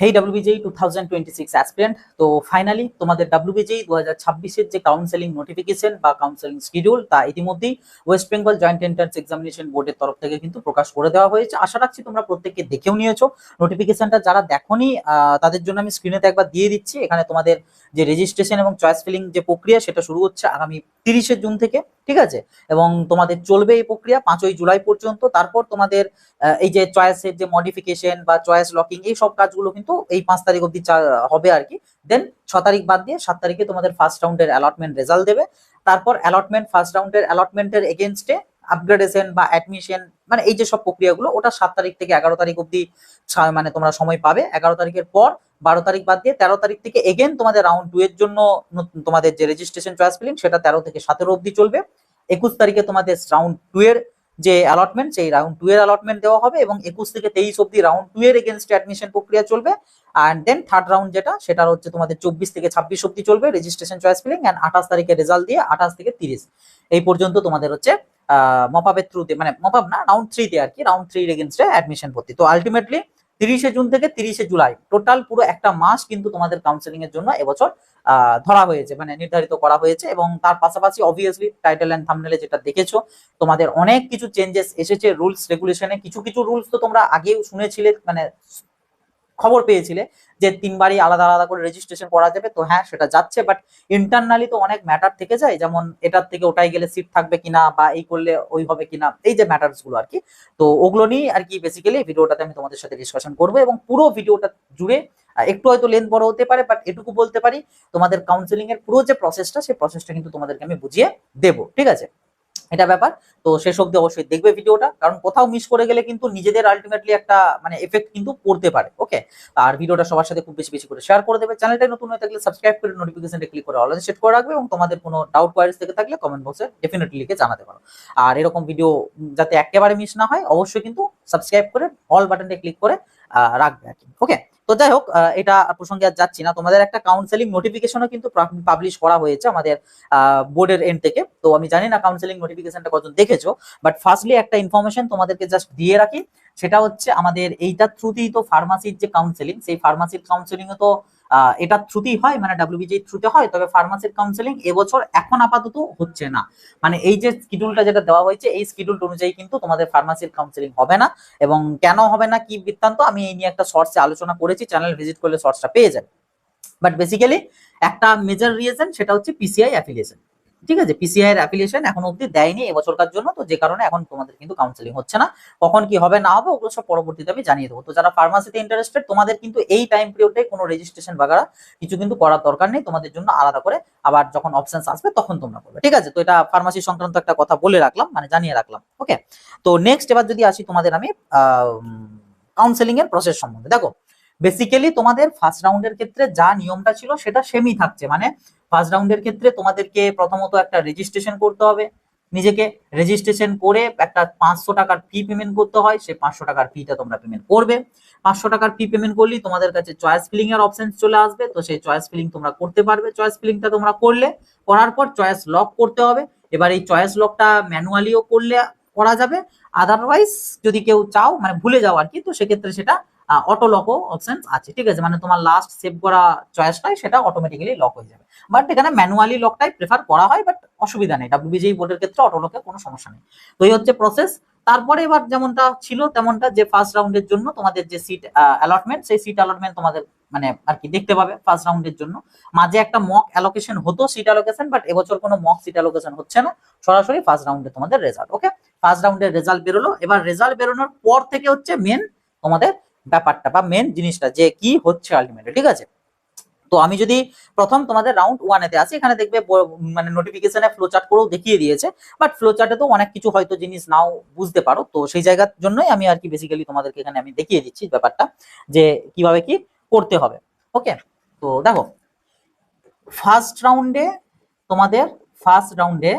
হেই WBJEE 2026 aspirant, তো finally তোমাদের WBJEE 2026-এর যে কাউন্সেলিং নোটিফিকেশন বা কাউন্সেলিং শিডিউল তা ইতিমধ্যেই West Bengal joint entrance examination বোর্ডের তরফ থেকে কিন্তু প্রকাশ করে দেওয়া হয়েছে। আশা রাখছি তোমরা প্রত্যেককে দেখেও নিয়েছো নোটিফিকেশনটা। যারা দেখোনি তাদের জন্য আমি স্ক্রিনেতে একবার দিয়ে দিচ্ছি। এখানে তোমাদের যে রেজিস্ট্রেশন এবং চয়েস ফিলিং যে প্রক্রিয়া সেটা শুরু হচ্ছে আগামী 30শে জুন থেকে, ঠিক আছে? এবং তোমাদের চলবে এই প্রক্রিয়া 5ই জুলাই পর্যন্ত। তারপর তোমাদের এই যে চয়েসের যে মডিফিকেশন বা চয়েস লকিং এই সব কাজগুলো কিন্তু এই 5 তারিখ অবধি হবে আর কি। দেন 6 তারিখ বাদ দিয়ে 7 তারিখে তোমাদের ফার্স্ট রাউন্ডের অ্যালটমেন্ট রেজাল্ট দেবে। তারপর অ্যালটমেন্ট ফার্স্ট রাউন্ডের অ্যালটমেন্টের এগেনস্টে আপগ্রেডেশন বা অ্যাডমিশন মানে এই যে সব প্রক্রিয়াগুলো ওটা 7 তারিখ থেকে 11 তারিখ অবধি মানে তোমরা সময় পাবে। 11 তারিখের পর 12 তারিখ বাদ দিয়ে 13 তারিখ থেকে এগেন তোমাদের রাউন্ড 2 এর জন্য তোমাদের যে রেজিস্ট্রেশন চয়েস ফিলিং সেটা 13 থেকে 17 অবধি চলবে। 21 তারিখে তোমাদের রাউন্ড 2 এর যে অ্যালটমেন্ট সেই রাউন্ড 2 এর অ্যালটমেন্ট দেওয়া হবে এবং 21 থেকে 23 অবধি রাউন্ড 2 এর এগেইনস্ট অ্যাডমিশন প্রক্রিয়া চলবে। এন্ড দেন থার্ড রাউন্ড যেটা সেটা হচ্ছে তোমাদের 24 থেকে 26 অবধি চলবে রেজিস্ট্রেশন চয়েস ফিলিং। এন্ড 28 তারিখে রেজাল্ট দিয়ে 28 থেকে 30 এই পর্যন্ত তোমাদের হচ্ছে মপআপের থ্রুতে মানে মপআপ না রাউন্ড 3 তে আর কি, রাউন্ড 3 এর এগেইনস্টে অ্যাডমিশন ভর্তি। তো আলটিমেটলি 30শে জুন থেকে 30শে জুলাই টোটাল পুরো একটা মাস কিন্তু তোমাদের কাউন্সেলিং এর জন্য এবছর ধরা হয়েছে মানে নির্ধারিত করা হয়েছে। এবং তার পাশাপাশি অবভিয়াসলি টাইটেল এন্ড থাম্বনেলে যেটা দেখেছো তোমাদের অনেক কিছু চেঞ্জেস এসেছে রুলস রেগুলেশনে। কিছু কিছু রুলস তো তোমরা আগেও শুনেছিলে মানে খবর পেয়েছিলে যে 3 বারই আলাদা আলাদা করে রেজিস্ট্রেশন করা যাবে, তো হ্যাঁ সেটা যাচ্ছে। বাট ইন্টারনালি তো অনেক ম্যাটার থেকে যায়, যেমন এটার থেকে ওটাই গেলে সিট থাকবে কিনা বা এই করলে ওই হবে কিনা, এই যে ম্যাটার্স গুলো আর কি। তো ওগুলো নিয়ে আর কি বেসিক্যালি ভিডিওটাতে আমি তোমাদের সাথে ডিসকাশন করবো এবং পুরো ভিডিওটা জুড়ে একটু হয়তো লেন্থ বড় হতে পারে বাট এটুকু বলতে পারি তোমাদের কাউন্সেলিং এর পুরো যে প্রসেসটা সেই প্রসেসটা কিন্তু তোমাদেরকে আমি বুঝিয়ে দেবো, ঠিক আছে? এটা ব্যাপার। তো শেষ অবধি অবশ্যই দেখবে ভিডিওটা, কারণ কোথাও মিস করে গেলে কিন্তু নিজেদের আলটিমেটলি একটা মানে এফেক্ট কিন্তু পড়তে পারে। ওকে, আর ভিডিওটা সবার সাথে খুব বেশি বেশি করে শেয়ার করে দেবে। চ্যানেলটা নতুন হয়ে থাকলে সাবস্ক্রাইব করে নোটিফিকেশনটা ক্লিক করে অল সেট করে রাখবে এবং তোমাদের কোনো ডাউট কোয়ারিজ থেকে থাকলে কমেন্ট বক্সে ডেফিনেটলি লিখে জানাতে পারো। আর এরকম ভিডিও যাতে একেবারে মিস না হয় অবশ্যই কিন্তু সাবস্ক্রাইব করে অল বাটনটা ক্লিক করে রাখবে আর কি। ওকে, তো যাই হোক এটা প্রসঙ্গে আর যাচ্ছি না। তোমাদের একটা কাউন্সেলিং নোটিফিকেশনও কিন্তু পাবলিশ করা হয়েছে আমাদের বোর্ডের এন্ড থেকে। তো আমি জানি না কাউন্সেলিং নোটিফিকেশনটা কতজন দেখেছো, বাট ফার্স্টলি একটা ইনফরমেশন তোমাদেরকে জাস্ট দিয়ে রাখি, সেটা হচ্ছে আমাদের এইটার থ্রুতেই তো ফার্মাসির যে কাউন্সেলিং সেই ফার্মাসির কাউন্সেলিং তো এটার থ্রুতেই হয় মানে ডাব্লিউবিজির থ্রুতে হয়। তবে ফার্মাসির কাউন্সেলিং এবছর এখন আপাতত হচ্ছে না, মানে এই যে শিডিউলটা যেটা দেওয়া হয়েছে এই শিডিউল অনুযায়ী কিন্তু তোমাদের ফার্মাসির কাউন্সেলিং হবে না। এবং কেন হবে না কি বৃত্তান্ত আমি এই নিয়ে একটা শর্টসে আলোচনা করেছি, চ্যানেল ভিজিট করলে শর্টসটা পেয়ে যাবে। বাট বেসিক্যালি একটা মেজর রিজন সেটা হচ্ছে পিসিআই অ্যাফিলিয়েশন, ঠিক আছে? পিসিআই এর অ্যাফিলিয়েশন এখন অবধি দেয়নি এবছরকার জন্য, তো যে কারণে এখন তোমাদের কিন্তু কাউন্সেলিং হচ্ছে না। কখন কি হবে না হবে ওগুলো সব পরবর্তীতে আমি জানিয়ে দেবো। তো যারা ফার্মাসিতে ইন্টারেস্টেড তোমাদের কিন্তু এই টাইম পিরিয়ডে কোনো রেজিস্ট্রেশন বাগারা কিছু কিন্তু করার দরকার নেই, তোমাদের জন্য আলাদা করে আবার যখন অপশনস আসবে তখন তোমরা করবে, ঠিক আছে? তো এটা ফার্মাসি সংক্রান্ত একটা কথা বলে রাখলাম মানে জানিয়ে রাখলাম। ওকে, তো নেক্সট এবার যদি আসি তোমাদের আমি কাউন্সেলিং এর প্রসেস সম্বন্ধে। দেখো বেসিক্যালি তোমাদের ফার্স্ট রাউন্ডের ক্ষেত্রে যা নিয়মটা ছিল সেটা সেমই থাকছে। মানে ফার্স্ট রাউন্ডের ক্ষেত্রে তোমাদেরকে প্রথমত একটা রেজিস্ট্রেশন করতে হবে, নিজেকে রেজিস্ট্রেশন করে একটা 500 টাকার ফি পেমেন্ট করতে হয়, সেই 500 টাকার ফিটা তোমরা পেমেন্ট করবে। 500 টাকার ফি পেমেন্ট করলেই তোমাদের কাছে চয়েস ফিলিং এর অপশন চলে আসবে, তো সেই চয়েস ফিলিং তোমরা করতে পারবে। চয়েস ফিলিংটা তোমরা করলে করার পর চয়েস লক করতে হবে। এবার এই চয়েস লকটা ম্যানুয়ালিও করলে করা যাবে, আদারওয়াইজ যদি কেউ চাও মানে ভুলে যাও আর কি, তো সেক্ষেত্রে সেটা অটো লকও অপশন আছে, ঠিক আছে? মানে তোমার লাস্ট সেভ করা চয়েসটাই সেটা অটোমেটিক্যালি লক হয়ে যাবে। বাট এখানে ম্যানুয়ালি লকটাই প্রেফার করা হয়, বাট অসুবিধা নেই, ডাব্লিউবিজিই বোর্ডের ক্ষেত্রে অটো লকে কোনো সমস্যা নেই। তো এই হচ্ছে প্রসেস। তারপরে এবার যেমনটা ছিল তেমনটা যে ফার্স্ট রাউন্ডের জন্য তোমাদের যে সিট অ্যালটমেন্ট সেই সিট অ্যালটমেন্ট তোমাদের মানে আর কি দেখতে পাবে ফার্স্ট রাউন্ডের জন্য। মাঝে একটা মক অ্যালোকেশন হতো সিট অ্যালোকেশন, বাট এবছর কোনো মক সিট অ্যালোকেশন হচ্ছে না, সরাসরি ফার্স্ট রাউন্ডে তোমাদের রেজাল্ট। ওকে, ফার্স্ট রাউন্ডের রেজাল্ট বেরোলো। এবার রেজাল্ট বেরোনোর পর থেকে হচ্ছে মেন তোমাদের ব্যাপারটা বা মেন জিনিসটা যে কি হচ্ছে আলটিমেটলি, ঠিক আছে? তো আমি যদি প্রথম তোমাদের রাউন্ড 1 এতে আসি, এখানে দেখবে মানে নোটিফিকেশনে ফ্লো চার্ট করেও দেখিয়ে দিয়েছে, বাট ফ্লো চার্টে তো অনেক কিছু হয়তো জিনিস নাও বুঝতে পারো, তো সেই জায়গার জন্যই আমি আর কি বেসিক্যালি তোমাদেরকে এখানে আমি দেখিয়ে দিচ্ছি ব্যাপারটা যে কিভাবে কি করতে হবে। ওকে, তো দেখো ফার্স্ট রাউন্ডে তোমাদের ফার্স্ট রাউন্ডে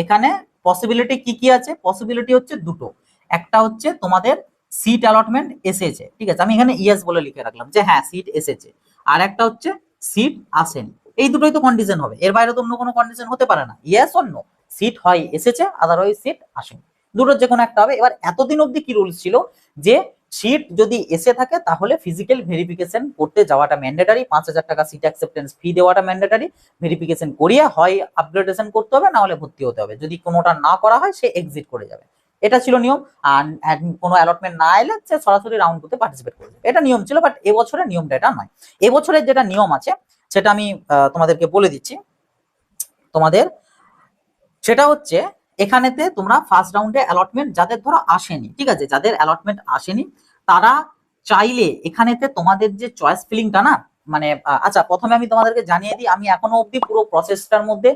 এখানে পসিবিলিটি কি কি আছে? পসিবিলিটি হচ্ছে দুটো। একটা হচ্ছে তোমাদের সিট অ্যালটমেন্ট এসেছে, ঠিক আছে? আমি এখানে ইয়েস বলে লিখে রাখলাম যে হ্যাঁ সিট এসেছে। আর একটা হচ্ছে সিট আসেনি। এই দুটোই তো কন্ডিশন হবে, এর বাইরে তো অন্য কোনো কন্ডিশন হতে পারে না। ইয়েস অর নো, সিট হয় এসেছে, আদারওয়াইজ সিট আসেনি, দুটোর যে কোনো একটা হবে। এবার এতদিন অবধি কি রুলস ছিল যে সিট যদি এসে থাকে তাহলে ফিজিক্যাল ভেরিফিকেশন করতে যাওয়াটা ম্যান্ডেটারি, 5,000 টাকা সিট অ্যাকসেপ্টেন্স ফি দেওয়াটা ম্যান্ডেটারি, ভেরিফিকেশন করিয়ে হয় আপগ্রেডেশন করতে হবে, না হলে ভর্তি হতে হবে। যদি কোনোটা না করা হয় সে এক্সিট করে যাবে। এটা ছিল নিয়ম। আর কোনো অ্যালটমেন্ট না এলে সে সরাসরি রাউন্ড টুতে পার্টিসিপেট করবে, এটা নিয়ম ছিল। বাট এবছরের নিয়মটা এটা নয়। এবছরের যেটা নিয়ম আছে সেটা আমি তোমাদেরকে বলে দিচ্ছি তোমাদের। সেটা হচ্ছে এখানেতে তোমরা ফার্স্ট রাউন্ডে অ্যালটমেন্ট যাদের ধরো আসেনি, ঠিক আছে, যাদের অ্যালটমেন্ট আসেনি তারা চাইলে এখানেতে তোমাদের যে চয়েস ফিলিংটা না, মানে আচ্ছা প্রথমে আমি তোমাদেরকে জানিয়ে দিই, আমি এখনো অবধি পুরো প্রসেসটার মধ্যে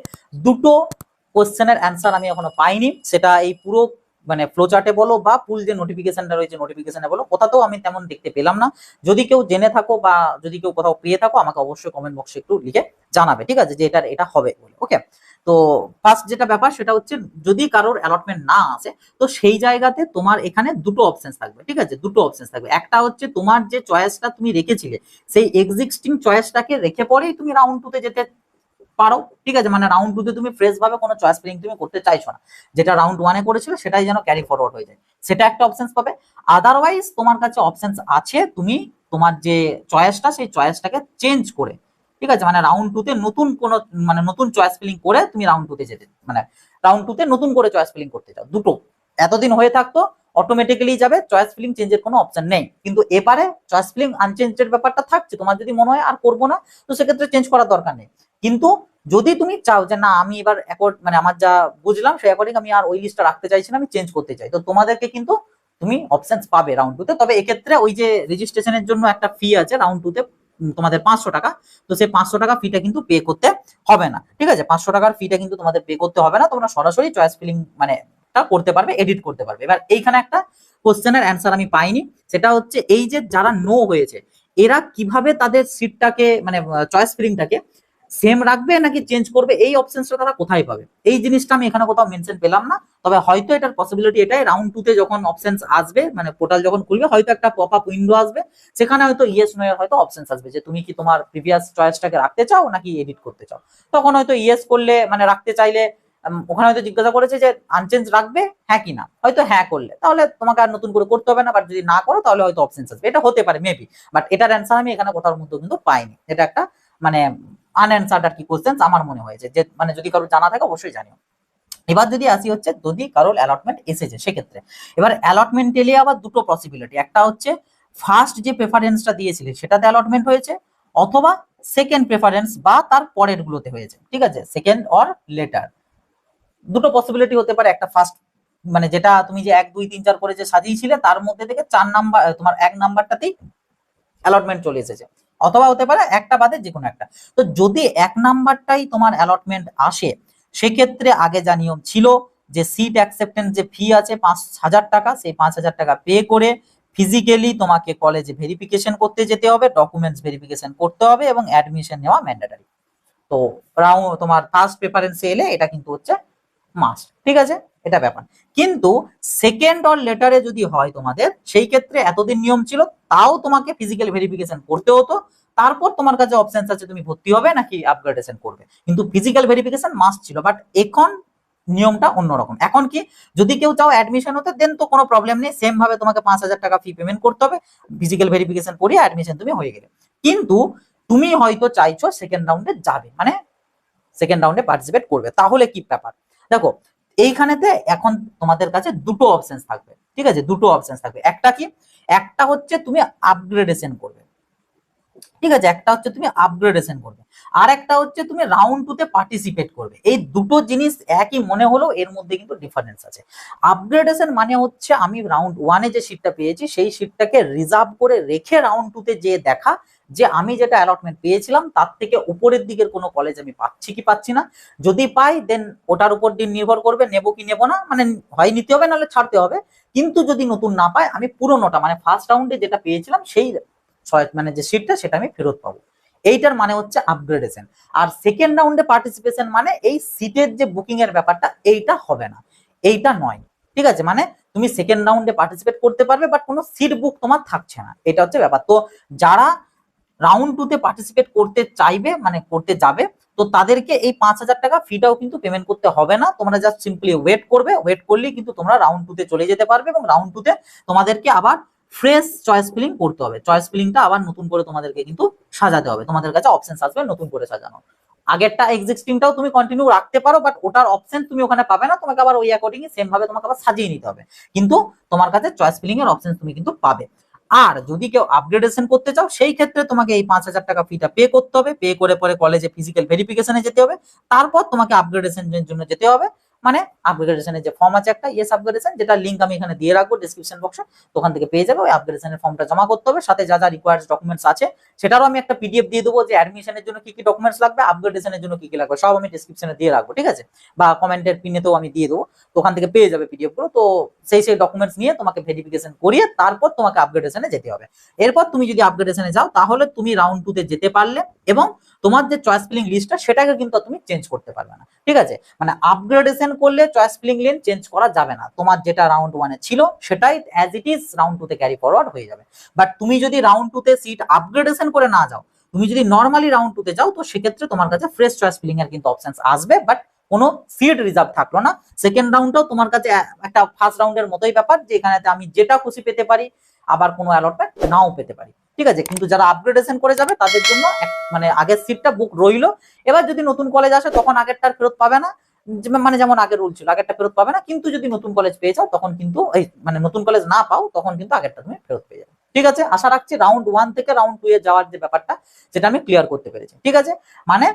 দুটো কোশ্চেনের অ্যান্সার আমি এখনো পাইনি। সেটা এই পুরো মানে ফ্লো চার্টে বলো বা পুল যে নোটিফিকেশনটা রয়েছে নোটিফিকেশনে বলো, কোথাতেও আমি তেমন দেখতে পেলাম না। যদি কেউ জেনে থাকো বা যদি কেউ কোথাও পেয়ে থাকো আমাকে অবশ্যই কমেন্ট বক্সে একটু লিখে জানাবে, ঠিক আছে, যে এটা হবে বলে। ওকে, তো ফার্স্ট যেটা ব্যাপার সেটা হচ্ছে যদি কারোর অ্যালটমেন্ট না আসে তো সেই জায়গাতে তোমার এখানে দুটো অপশন থাকবে, ঠিক আছে, দুটো অপশন থাকবে। একটা হচ্ছে তোমার যে চয়েসটা তুমি রেখেছিলে সেই এক্সিস্টিং চয়েসটাকে রেখে পরেই তুমি রাউন্ড টুতে যেতে পারো, ঠিক আছে, মানে রাউন্ড টুতে তুমি ফ্রেশ ভাবে কোনো চয়েস ফিলিং তুমি করতে চাইছো না, যেটা রাউন্ড ওয়ানে করেছিল সেটাই যেন ক্যারি ফরওয়ার্ড হয়ে যায়, সেটা একটা অপশন পাবে। আদারওয়াইজ তোমার কাছে অপশন আছে তুমি তোমার যে চয়েসটা সেই চয়েসটাকে চেঞ্জ করে, ঠিক আছে, মানে রাউন্ড টুতে নতুন কোনো মানে নতুন চয়েস ফিলিং করে তুমি রাউন্ড টুতে যেতে মানে রাউন্ড টুতে নতুন করে চয়েস ফিলিং করতে চাও। দুটো এতদিন হয়ে থাকতো অটোমেটিক্যালি যাবে, চয়েস ফিলিং চেঞ্জের কোনো অপশন নেই। কিন্তু এবারে চয়েস ফিলিং আনচেঞ্জের ব্যাপারটা থাকছে, তোমার যদি মনে হয় আর করবো না তো সেক্ষেত্রে চেঞ্জ করার দরকার নেই। কিন্তু যদি তুমি চাও যে না আমি এবার মানে আমার যা বুঝলাম সেই অ্যাকর্ডিং আমি আর ওই লিস্টটা রাখতে চাইছি না, আমি চেঞ্জ করতে চাই, তো তোমাদেরকে কিন্তু তুমি অপশনস পাবে রাউন্ড টুতে। তবে এক্ষেত্রে ওই যে রেজিস্ট্রেশনের জন্য একটা ফি আছে রাউন্ড টুতে তোমাদের 500 টাকা, তো সেই 500 টাকা ফিটা কিন্তু পে করতে হবে না, ঠিক আছে, 500 টাকার ফিটা কিন্তু তোমাদের পে করতে হবে না, তোমরা সরাসরি চয়েস ফিলিং মানে করতে পারবে, এডিট করতে পারবে। এবার এইখানে একটা কোশ্চেনের অ্যান্সার আমি পাইনি, সেটা হচ্ছে এই যে যারা নো হয়েছে এরা কিভাবে তাদের সিটটাকে মানে চয়েস ফিলিংটাকে সেম রাখবে নাকি চেঞ্জ করবে, এই অপশনসটা তারা কোথায় পাবে, এই জিনিসটা আমি এখানে কোথাও মেনশন পেলাম না। তবে হয়তো এটার পসিবিলিটি এটাই, রাউন্ড টুতে যখন অপশনস আসবে মানে পোর্টাল যখন খুলবে হয়তো একটা পপ আপ উইন্ডো আসবে, সেখানে হয়তো ইয়েস নো এর হয়তো অপশনস আসবে যে তুমি কি তোমার প্রিভিয়াস চয়েসটাকে রাখতে চাও নাকি এডিট করতে চাও। তখন হয়তো ইয়েস করলে মানে রাখতে চাইলে ওখানে হয়তো জিজ্ঞাসা করেছে যে আনচেঞ্জ রাখবে হ্যাঁ কি না, হয়তো হ্যাঁ করলে তাহলে তোমাকে আর নতুন করে করতে হবে না, বাট যদি না করো তাহলে হয়তো অপশনস আসবে, এটা হতে পারে মেবি। বাট এটার অ্যান্সার আমি এখানে কোথাও মধ্যে কিন্তু পাইনি, এটা একটা মানে আনঅ্যান্সার্ড আর কি কোশ্চেন আমার মনে হয়েছে, যে মানে যদি কারো জানা থাকে অবশ্যই জানিও। এবার যদি আসি হচ্ছে যদি কারোর অ্যালটমেন্ট এসেছে সেক্ষেত্রে এবার অ্যালটমেন্ট এলে আবার দুটো পসিবিলিটি, একটা হচ্ছে ফার্স্ট যে প্রেফারেন্সটা দিয়েছিলে সেটাতে অ্যালটমেন্ট হয়েছে, অথবা সেকেন্ড প্রেফারেন্স বা তার পরের গুলোতে হয়েছে, ঠিক আছে, সেকেন্ড অর লেটার, দুটো পসিবিলিটি হতে পারে। একটা ফার্স্ট মানে যেটা তুমি যে 1 2 3 4 করে যে সাজিয়েছিলে তার মধ্যে থেকে 4 নাম্বার তোমার 1 নাম্বারটাতেই অ্যালটমেন্ট চলে এসেছে, অথবা হতে পারে একটা বাদে যে কোনো একটা। তো যদি 1 নাম্বারটাই তোমার অ্যালটমেন্ট আসে সেক্ষেত্রে আগে যা নিয়ম ছিল যে সিট অ্যাকসেপ্টেন্স যে ফি আছে 5,000 টাকা, সেই 5,000 টাকা পে করে ফিজিক্যালি তোমাকে কলেজে ভেরিফিকেশন করতে যেতে হবে, ডকুমেন্টস ভেরিফিকেশন করতে হবে এবং অ্যাডমিশন নেওয়া ম্যান্ডেটরি। তো তোমার ফার্স্ট প্রেফারেন্সে এলে এটা কিন্তু হচ্ছে মাস্ট, ঠিক আছে, এটা ব্যাপার। কিন্তু সেকেন্ড অর লেটারে যদি হয় তোমাদের সেই ক্ষেত্রে এতদিন নিয়ম ছিল তাও তোমাকে ফিজিক্যাল ভেরিফিকেশন করতে হতো, তারপর তোমার কাছে অপশন আছে তুমি ভর্তি হবে নাকি আপগ্রেডেশন করবে, কিন্তু ফিজিক্যাল ভেরিফিকেশন মাস্ট ছিল। বাট এখন নিয়মটা অন্যরকম, এখন কি যদি কেউ চাও অ্যাডমিশন হতে দেন তো কোনো প্রবলেম নেই, সেম ভাবে তোমাকে 5,000 টাকা ফি পেমেন্ট করতে হবে, ফিজিক্যাল ভেরিফিকেশন করিয়ে অ্যাডমিশন তুমি হয়ে গেলে। কিন্তু তুমি হয়তো চাইছো সেকেন্ড রাউন্ডে যাবে মানে সেকেন্ড রাউন্ডে পার্টিসিপেট করবে, তাহলে কি ব্যাপার দেখো এইখানেতে এখন তোমাদের কাছে দুটো অপশন থাকবে, ঠিক আছে, দুটো অপশন থাকবে। একটা কি, একটা হচ্ছে তুমি আপগ্রেডেশন করবে, ঠিক আছে, একটা হচ্ছে তুমি আপগ্রেডেশন করবে, আর একটা হচ্ছে তুমি রাউন্ড টুতে পার্টিসিপেট করবে। এই দুটো জিনিস একই মনে হলো এর মধ্যে কিন্তু ডিফারেন্স আছে। আপগ্রেডেশন মানে হচ্ছে আমি রাউন্ড ওয়ানে যে সিটটা পেয়েছি সেই সিটটাকে রিজার্ভ করে রেখে রাউন্ড টুতে যে দেখা যে আমি যেটা অ্যালটমেন্ট পেয়েছিলাম তার থেকে উপরের দিকের কোনো কলেজ আমি পাচ্ছি কি পাচ্ছি না, যদি পাই দেন ওটার উপর দিন নির্ভর করবে নেবো কি নেবো না, মানে হয় নিতে হবে নাহলে ছাড়তে হবে। কিন্তু যদি নতুন না পাই আমি পুরোনোটা মানে ফার্স্ট রাউন্ডে যেটা পেয়েছিলাম সেই মানে যে সিটটা সেটা আমি ফেরত পাবো, এইটার মানে হচ্ছে আপগ্রেডেশন। আর সেকেন্ড রাউন্ডে পার্টিসিপেশন মানে এই সিটের যে বুকিং এর ব্যাপারটা এইটা হবে না, এইটা নয়, ঠিক আছে, মানে তুমি সেকেন্ড রাউন্ডে পার্টিসিপেট করতে পারবে বাট কোনো সিট বুক তোমার থাকছে না, এটা হচ্ছে ব্যাপার। তো যারা রাউন্ড টুতে পার্টিসিপেট করতে চাইবে মানে করতে যাবে তো তাদেরকে এই 5,000 টাকা ফিটাও কিন্তু পেমেন্ট করতে হবে না, তোমরা জাস্ট সিম্পলি ওয়েট করবে, ওয়েট করলেই কিন্তু তোমরা রাউন্ড টুতে চলে যেতে পারবে এবং রাউন্ড টুতে তোমাদেরকে আবার ফ্রেশ চয়েস ফিলিং করতে হবে, চয়েস ফিলিংটা আবার নতুন করে তোমাদেরকে কিন্তু সাজাতে হবে, তোমাদের কাছে অপশন আসবে নতুন করে সাজানো। আগেরটা এক্সিস্টিংটাও তুমি কন্টিনিউ রাখতে পারো, বাট ওটার অপশন তুমি ওখানে পাবে না, তোমাকে আবার ওই অ্যাকর্ডিংলি সেম ভাবে তোমাকে আবার সাজিয়ে নিতে হবে, কিন্তু তোমার কাছে চয়েস ফিলিং এর অপশন তুমি কিন্তু পাবে। আর যদি কেউ আপগ্রেডেশন করতে চাও সেই ক্ষেত্রে তোমাকে এই 5,000 টাকা ফিটা পে করতে হবে, পে করে পরে কলেজে ফিজিক্যাল ভেরিফিকেশনে যেতে হবে, তারপর তোমাকে আপগ্রেডেশনের জন্য যেতে হবে, মানে আপগ্রেডেশনের যে ফর্ম আছে একটা ইয়েস আপগ্রেডেশন, যেটা লিঙ্ক আমি এখানে দিয়ে রাখবো ডেসক্রিপশন বক্সে, তো ওখান থেকে পেয়ে যাবে। ওই আপগ্রেডেশনের ফর্মটা জমা করতে হবে, সাথে যা যা রিকোয়ার্ড ডকুমেন্টস আছে সেটারও আমি একটা পিডিএফ দিয়ে দেবো, যে অ্যাডমিশনের জন্য কি কি ডকুমেন্টস লাগবে, আপগ্রেডেশনের জন্য কি কি লাগবে, সব আমি ডেসক্রিপশনে দিয়ে রাখবো, ঠিক আছে, বা কমেন্টের পিনেতেও আমি দিয়ে দেবো, তো ওখান থেকে পেয়ে যাবে পিডিএফ গুলো। তো সেই ডকুমেন্টস নিয়ে তোমাকে ভেরিফিকেশন করিয়ে তারপর তোমাকে আপগ্রেডেশনে যেতে হবে। এরপর তুমি যদি আপগ্রেডেশনে যাও তাহলে তুমি রাউন্ড 2 তে যেতে পারলে, এবং তোমার যে চয়েস ফিলিং লিস্টটা সেটাকে কিন্তু তুমি চেঞ্জ করতে পারবে না, ঠিক আছে, মানে আপগ্রেডেশন করলে চয়েস ফিলিং লিস্ট চেঞ্জ করা যাবে না, তোমার যেটা রাউন্ড 1 এ ছিল সেটাই অ্যাজ ইট ইজ রাউন্ড 2 তে ক্যারি ফরওয়ার্ড হয়ে যাবে। বাট তুমি যদি রাউন্ড 2 তে সিট আপগ্রেডেশন করে না যাও, তুমি যদি নরমালি রাউন্ড 2 তে যাও, তো সেক্ষেত্রে তোমার কাছে ফ্রেশ চয়েস ফিলিং এর কিন্তু অপশনস আসবে, বাট কোনো সিট রিজার্ভ থাকলো না। সেকেন্ড রাউন্ডটাও তোমার কাছে একটা ফার্স্ট রাউন্ডের মতোই ব্যাপার, যে এখানে আমি যেটা খুশি পেতে পারি, আবার কোনো অ্যালটমেন্ট নাও পেতে পারি, ঠিক আছে, কিন্তু যারা আপগ্রেডেশন করে যাবে তাদের জন্য মানে আগের সিটটা বুক রইলো। এবার যদি নতুন কলেজ আসে তখন আগেরটার ফেরত পাবে না, মানে যেমন আগের রুল ছিল আগেরটা ফেরত পাবে না, কিন্তু যদি নতুন কলেজ পেয়ে যাও তখন কিন্তু এই মানে নতুন কলেজ না পাও তখন কিন্তু আগেরটা তুমি ফেরত পেয়ে যাবে, ঠিক আছে। আশা রাখছি রাউন্ড 1 থেকে রাউন্ড 2 এ যাওয়ার যে ব্যাপারটা সেটা আমি ক্লিয়ার করতে পেরেছি, ঠিক আছে। মানে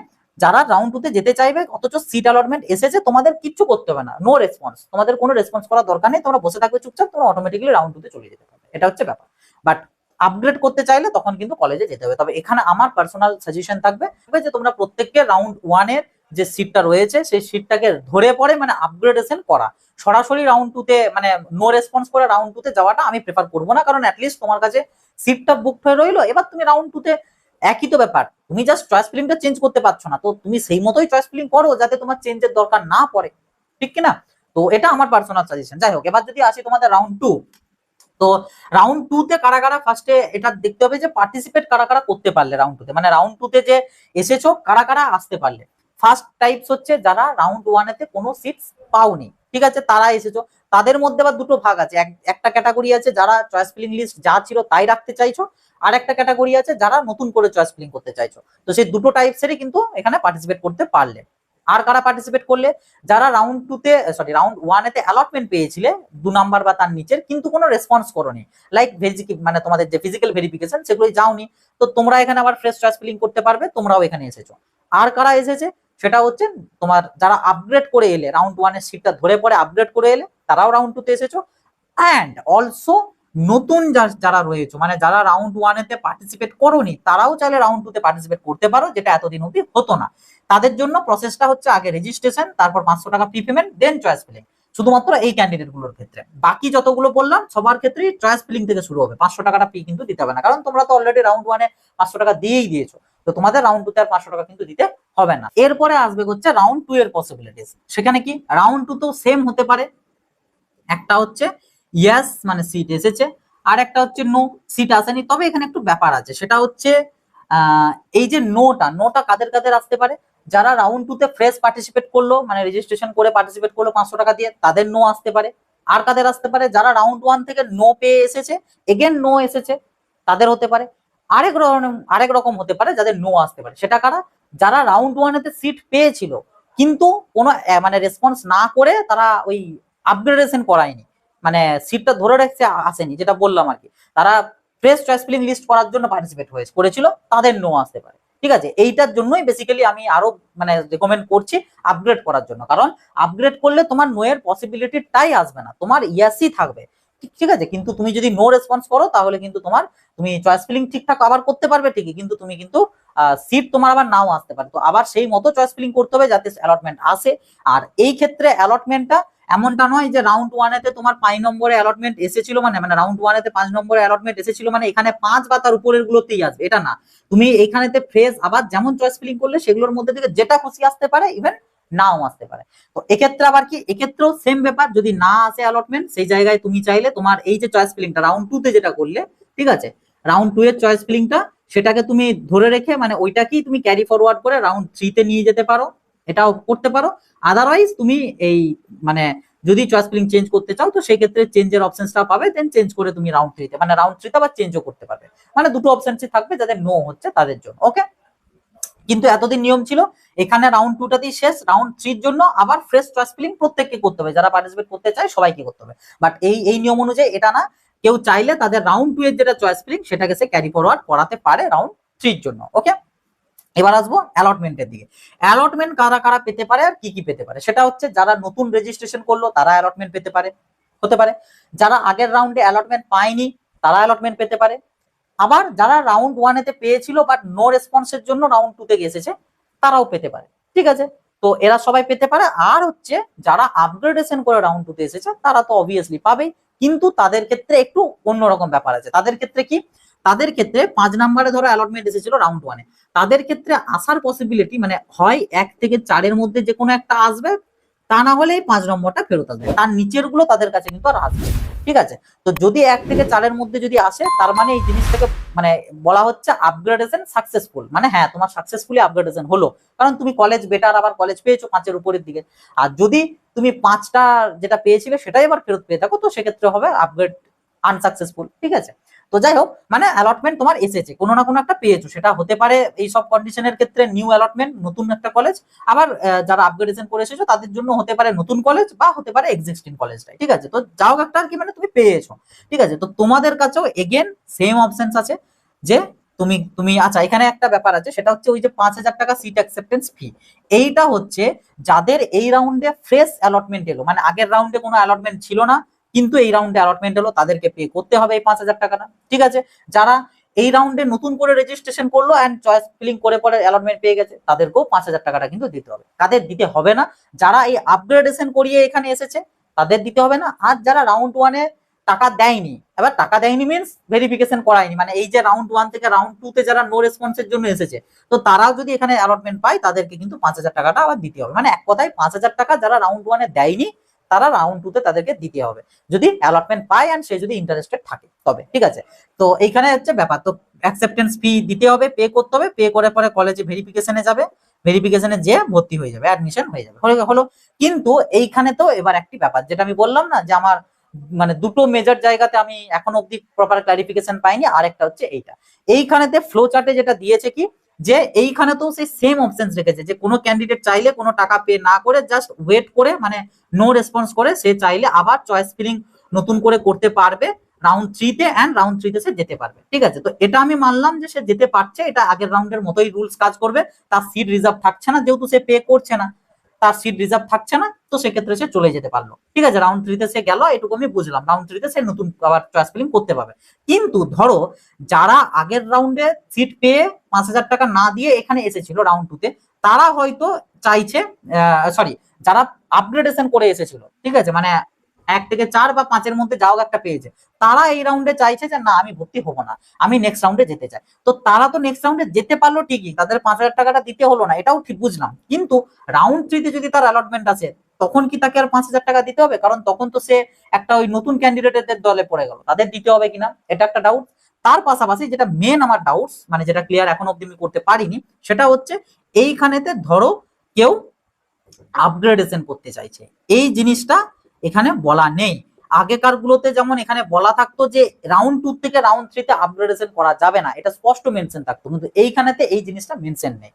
যারা রাউন্ড 2 তে যেতে চাইবে অথচ সিট অ্যালটমেন্ট এসেছে, তোমাদের কিচ্ছু করতে হবে না, নো রেসপন্স, তোমাদের কোনো রেসপন্স করার দরকার নেই, তোমরা বসে থাকবে চুপচাপ, তোমরা অটোমেটিক্যালি রাউন্ড 2 তে চলে যেতে পারবে, এটা হচ্ছে ব্যাপার। বাট আপগ্রেড করতে চাইলে তখন কিন্তু কলেজে যেতে হবে। তবে এখানে আমার পার্সোনাল সাজেশন থাকবে যে তোমরা প্রত্যেককে রাউন্ড 1 এর যে সিটটা রয়েছে সেই সিটটাকে ধরে পড়ে মানে আপগ্রেডেশন করা, সরাসরি রাউন্ড 2 তে মানে নো রেসপন্স করে রাউন্ড 2 তে যাওয়াটা আমি প্রেফার করবো না, কারণ অ্যাটলিস্ট তোমার কাছে সিটটা বুক হয়ে রইলো, এবার তুমি রাউন্ড 2 তে একই তো ব্যাপার, তুমি জাস্ট চয়েস ফিলিংটা চেঞ্জ করতে পারছো না, তো তুমি সেই মতোই চয়েস ফিলিং করো যাতে তোমার চেঞ্জের দরকার না পড়ে, ঠিক কিনা। তো এটা আমার পার্সোনাল সাজেশন। যাই হোক, এবার যদি আসি তোমাদের রাউন্ড 2, তো রাউন্ড 2 তে কারা কারা ফার্স্টে এটা দেখতে হবে যে পার্টিসিপেট কারা কারা করতে পারলে রাউন্ড 2 তে, মানে রাউন্ড 2 তে যে এসেছো কারা কারা আসতে পারলে। ফার্স্ট টাইপস হচ্ছে যারা রাউন্ড 1 এতে কোনো সিটস পাওনি, ঠিক আছে, তারা এসেছো। তাদের মধ্যে আবার দুটো ভাগ আছে, একটা ক্যাটাগরি আছে যারা চয়েস ফিলিং লিস্ট যা ছিল তাই রাখতে চাইছো, আর একটা ক্যাটাগরি আছে যারা নতুন করে চয়েস ফিলিং করতে চাইছো। তো সেই দুটো টাইপসেরই কিন্তু এখানে পার্টিসিপেট করতে পারলে। আর কারা পার্টিসিপেট করলে, যারা রাউন্ড 2 তে সরি রাউন্ড 1 এতে অ্যালটমেন্ট পেয়েছিলে 2 নাম্বার বা তার নিচের, কিন্তু কোনো রেসপন্স করোনি, লাইক মানে তোমাদের যে ফিজিক্যাল ভেরিফিকেশন সেগুলোই যাওনি, তো তোমরা এখানে আবার ফ্রেশ চয়েস ফিলিং করতে পারবে, তোমরাও এখানে এসেছো। আর কারা এসেছে সেটা হচ্ছে তোমার যারা আপগ্রেড করে এলে, রাউন্ড 1 এর সিটটা ধরে পরে আপগ্রেড করে এলে, তারাও রাউন্ড 2 তে এসেছো। অ্যান্ড অলসো নতুন যারা রয়েছে, মানে যারা রাউন্ড 1 এতে পার্টিসিপেট করোনি, তারাও চাইলে রাউন্ড 2 তে পার্টিসিপেট করতে পারো, যেটা এতদিন অবধি হতো না। তাদের জন্য প্রসেসটা হচ্ছে আগে রেজিস্ট্রেশন, তারপর 500 টাকা প্রি পেমেন্ট, দেন চয়েস ফিলিং, শুধুমাত্র এই ক্যান্ডিডেট গুলোর ক্ষেত্রে। বাকি যতগুলো বললাম সবার ক্ষেত্রেই চয়েস ফিলিং থেকে শুরু হবে, 500 টাকাটা ফি কিন্তু দিতে হবে না, কারণ তোমরা তো অলরেডি রাউন্ড 1 এ 500 টাকা দিয়েই দিয়েছো, তো তোমাদের রাউন্ড 2 তে আর 500 টাকা কিন্তু দিতে হবে না। এরপরে আসবে হচ্ছে রাউন্ড 2 এর পসিবিলিটিস। সেখানে কি রাউন্ড 2 তো সেম হতে পারে, একটা হচ্ছে ইয়েস মানে সিট এসেছে, আর একটা হচ্ছে নো সিট আসেনি। তবে এখানে একটু ব্যাপার আছে, সেটা হচ্ছে এই যে নোটা কাদের কাদের আসতে পারে, যারা রাউন্ড 2 তে ফ্রেশ পার্টিসিপেট করলো, মানে রেজিস্ট্রেশন করে পার্টিসিপেট করলো 500 টাকা দিয়ে, তাদের নো আসতে পারে। আর কাদের আসতে পারে, যারা রাউন্ড 1 থেকে নো পেয়ে এসেছে, এগেন নো এসেছে, তাদের হতে পারে। আরেক রকম হতে পারে যাদের নো আসতে পারে, সেটা কারা, যারা রাউন্ড 1 এতে সিট পেয়েছিল কিন্তু কোনো মানে রেসপন্স না করে তারা ওই আপগ্রেডেশন করায়নি, মানে সিটটা ধরে রাখতে আসেনি, যেটা বললাম আর কি, তারা ফ্রেশ চয়েস ফিলিং লিস্ট করার জন্য পার্টিসিপেট করেছিল, তাদের নো আসতে পারে, ঠিক আছে। এইটার জন্যই বেসিক্যালি আমি আরো মানে রেকমেন্ড করছি আপগ্রেড করার জন্য, কারণ আপগ্রেড করলে তোমার নো এর পসিবিলিটিটাই আসবে না, তোমার ইয়াসই থাকবে, ঠিক আছে। কিন্তু তুমি যদি নো রেসপন্স করো তাহলে কিন্তু তুমি চয়েস ফিলিং ঠিকঠাক আবার করতে পারবে ঠিকই, কিন্তু তুমি কিন্তু সিট তোমার আবার নাও আসতে পারে, তো আবার সেই মতো চয়েস ফিলিং করতে হবে যাতে অ্যালটমেন্ট আসে। আর এই ক্ষেত্রে অ্যালটমেন্টটা এমনটা নয় যে রাউন্ড 1 এতে তোমার 5 নম্বরে অ্যালটমেন্ট এসেছিল, মানে রাউন্ড 1 এতে 5 নম্বরে অ্যালটমেন্ট এসেছিল মানে এখানে 5 বা তার উপরের গুলোতেই আসবে, এটা না। তুমি এইখানেতে ফ্রেজ আবার যেমন চয়েস ফিলিং করলে সেগুলোর মধ্যে থেকে যেটা খুশি আসতে পারে, ইভেন নাও আসতে পারে। তো এক্ষেত্রে আবার কি, এক্ষেত্রেও সেম ব্যাপার, যদি না আসে অ্যালটমেন্ট সেই জায়গায় তুমি চাইলে তোমার এই যে চয়েস ফিলিংটা রাউন্ড 2 তে যেটা করলে, ঠিক আছে, রাউন্ড 2 এর চয়েস ফিলিংটা সেটাকে তুমি ধরে রেখে মানে ওইটাকেই তুমি ক্যারি ফরওয়ার্ড করে রাউন্ড 3 তে নিয়ে যেতে পারো, এটাও করতে পারো। আদারওয়াইজ তুমি এই মানে যদি চয়েস ফিলিং চেঞ্জ করতে চাও তো সেই ক্ষেত্রে চেঞ্জের অপশনসটা পাবে, দেন চেঞ্জ করে তুমি রাউন্ড 3 তে মানে রাউন্ড 3 তে আবার চেঞ্জও করতে পারবে। মানে দুটো অপশনসই থাকবে, যাদের নো হচ্ছে তাদের জন্য। ওকে, কিন্তু এতদিন নিয়ম ছিল এখানে রাউন্ড 2 টাতেই শেষ, রাউন্ড 3 এর জন্য আবার ফ্রেশ চয়েস ফিলিং প্রত্যেককে করতে হবে, যারা পার্টিসিপেট করতে চায় সবাইকে করতে হবে। বাট এই নিয়ম অনুযায়ী এটা না, কেউ চাইলে তাদের রাউন্ড 2 এর যেটা চয়েস ফিলিং সেটাকে সে ক্যারি ফরওয়ার্ড করাতে পারে রাউন্ড 3 এর জন্য। ওকে, এবার আসবো অ্যালটমেন্টের দিকে। অ্যালটমেন্ট কারা কারা পেতে পারে আর কি কি পেতে পারে, সেটা হচ্ছে যারা নতুন রেজিস্ট্রেশন করলো তারা অ্যালটমেন্ট পেতে পারে, হতে পারে যারা আগের রাউন্ডে অ্যালটমেন্ট পায়নি তারা অ্যালটমেন্ট পেতে পারে, আবার যারা রাউন্ড 1 এতে পেয়েছিল বাট নো রেসপন্সের জন্য রাউন্ড 2 তে এসেছে তারাও পেতে পারে। ঠিক আছে, তো এরা সবাই পেতে পারে। আর হচ্ছে যারা আপগ্রেডেশন করে রাউন্ড 2 তে এসেছে তারা তো অবভিয়াসলি পাবেই, কিন্তু তাদের ক্ষেত্রে একটু অন্যরকম ব্যাপার আছে। তাদের ক্ষেত্রে কি, তাদের ক্ষেত্রে 5 নম্বরে ধরো অ্যালটমেন্ট এসেছিল রাউন্ড 1 এ, তাদের ক্ষেত্রে আসার পসিবিলিটি মানে হয় 1 থেকে 4 এর মধ্যে যে কোনো একটা আসবে, তা না হলে 5 নম্বরটা ফেরত আসবে, তার নিচের গুলো তাদের কাছে কিন্তু আর আসবে। ঠিক আছে, তো যদি 1 থেকে 4 এর মধ্যে যদি আসে তার মানে এই জিনিসটাকে মানে বলা হচ্ছে আপগ্রেডেশন সাকসেসফুল, মানে হ্যাঁ তোমার সাকসেসফুলি আপগ্রেডেশন হলো, কারণ তুমি কলেজ বেটার আবার কলেজ পেয়েছো 5 এর উপরের দিকে। আর যদি তুমি 5টা যেটা পেয়েছিলে সেটাই আবার ফেরত পেয়ে থাকো তো সেক্ষেত্রে হবে আপগ্রেড আনসাকসেসফুল। ঠিক আছে, তো যাই হোক মানে অ্যালটমেন্ট তোমার এসেছে, কোনো না কোনো একটা পেয়েছো, সেটা হতে পারে এই সব কন্ডিশনের ক্ষেত্রে নিউ অ্যালটমেন্ট নতুন একটা কলেজ, আবার যারা আপগ্রেডেশন করে এসেছো তাদের জন্য হতে পারে নতুন কলেজ বা হতে পারে এক্সিস্টিং কলেজটাই। ঠিক আছে, তো যাও একটা আর কি মানে তুমি পেয়েছো। ঠিক আছে, তো তোমাদের কাছেও এগেন সেম অপশনস আছে যে তুমি তুমি আচ্ছা এখানে একটা ব্যাপার আছে, সেটা হচ্ছে ওই যে 5,000 টাকা সিট অ্যাকসেপ্টেন্স ফি, এইটা হচ্ছে যাদের এই রাউন্ডে ফ্রেশ অ্যালটমেন্ট এলো, মানে আগের রাউন্ডে কোনো অ্যালটমেন্ট ছিল না কিন্তু এই রাউন্ডে অ্যালটমেন্ট হলো, তাদেরকে পে করতে হবে এই 5,000 টাকাটা। ঠিক আছে, যারা এই রাউন্ডে নতুন করে রেজিস্ট্রেশন করলো এন্ড চয়েস ফিলিং করে পরে অ্যালটমেন্ট পেয়ে গেছে তাদেরকেও 5,000 টাকাটা কিন্তু দিতে হবে। তাদের দিতে হবে না যারা এই আপগ্রেডেশন করিয়ে এখানে এসেছে তাদের দিতে হবে না, আর যারা রাউন্ড 1 এ টাকা দেয়নি, এবার টাকা দেয়নি মিনস ভেরিফিকেশন করায়নি, মানে এই যে রাউন্ড 1 থেকে রাউন্ড 2 তে যারা নো রেসপন্সের জন্য এসেছে তো তারাও যদি এখানে অ্যালটমেন্ট পায় তাদেরকে কিন্তু 5,000 টাকাটা আবার দিতে হবে। মানে এক কথায় 5,000 টাকা যারা রাউন্ড 1 এ দেয়নি তারা রাউন্ড 2 তে তাদেরকে দিতে হবে যদি অ্যালটমেন্ট পায় এন্ড সে যদি ইন্টারেস্টেড থাকে তবে। ঠিক আছে, তো এইখানে হচ্ছে ব্যাপার, তো অ্যাকসেপ্টেন্স ফি দিতে হবে, পে করতে হবে, পে করে পরে কলেজে ভেরিফিকেশনে যাবে, ভেরিফিকেশনে যে ভর্তি হয়ে যাবে, অ্যাডমিশন হয়ে যাবে, হলো। কিন্তু এইখানে তো এবার একটি ব্যাপার যেটা আমি বললাম না যে আমার মানে দুটো মেজর জায়গাতে আমি এখন অবধি প্রপার ক্লারিফিকেশন পাইনি, আর একটা হচ্ছে এইটা, এইখানেতে ফ্লো চার্টে যেটা দিয়েছে কি যে এইখানে তো সেই সেম অপশনস রেখেছে যে কোনো ক্যান্ডিডেট চাইলে কোনো টাকা পে না করে জাস্ট ওয়েট করে মানে নো রেসপন্স করে সে চাইলে আবার চয়েস ফিলিং নতুন করে করতে পারবে রাউন্ড 3 তে, এন্ড রাউন্ড 3 তে সে যেতে পারবে। ঠিক আছে, তো এটা আমি মানলাম যে সে যেতে পারছে, এটা আগের রাউন্ডের মতোই রুলস কাজ করবে, তার সিট রিজার্ভ থাকছে না যেহেতু সে পে করছে না, তার সিট রিজার্ভ থাকছে না তো সেক্ষেত্রে সে চলে যেতে পারলো। ঠিক আছে, রাউন্ড 3 তে সে গেল, এটুকু আমি বুঝলাম, রাউন্ড 3 তে সে নতুন আবার চয়েস ফিলিং করতে পারবে। কিন্তু ধরো যারা আগের রাউন্ডে সিট পেয়ে 5,000 টাকা না দিয়ে এখানে এসেছিল রাউন্ড 2 তে, তারা হয়তো চাইছে সরি যারা আপগ্রেডেশন করে এসেছিল, ঠিক আছে মানে 1 থেকে 4 বা 5 এর মধ্যে যাও একটা পেয়েছে, তারা এই রাউন্ডে চাইছে যে না আমি ভর্তি হবো না, আমি নেক্সট রাউন্ডে যেতে চাই। তো তারা তো নেক্সট রাউন্ডে যেতে পারলো ঠিকই, তাদের 5,000 টাকাটা দিতে হলো না, এটাও ঠিক বুঝলাম, কিন্তু রাউন্ড 3 তে যদি তার অ্যালটমেন্ট আছে তখন কি তাকে আর 5,000 টাকা দিতে হবে? কারণ তখন তো সে একটা ওই নতুন ক্যান্ডিডেটের দলে পড়ে গেল, তাদের দিতে হবে কিনা এটা একটা ডাউট। তার পাশাপাশি যেটা মেন আমার ডাউটস মানে যেটা ক্লিয়ার এখন অব্দি আমি করতে পারিনি সেটা হচ্ছে এইখানেতে ধরো কেউ আপগ্রেডেশন করতে চাইছে, এই জিনিসটা এখানে বলা নেই। আগেকার গুলোতে যেমন এখানে বলা থাকতো যে রাউন্ড 2 থেকে রাউন্ড 3 তে আপগ্রেডেশন করা যাবে না, এটা স্পষ্ট মেনশন থাকতো, কিন্তু এইখানেতে এই জিনিসটা মেনশন নেই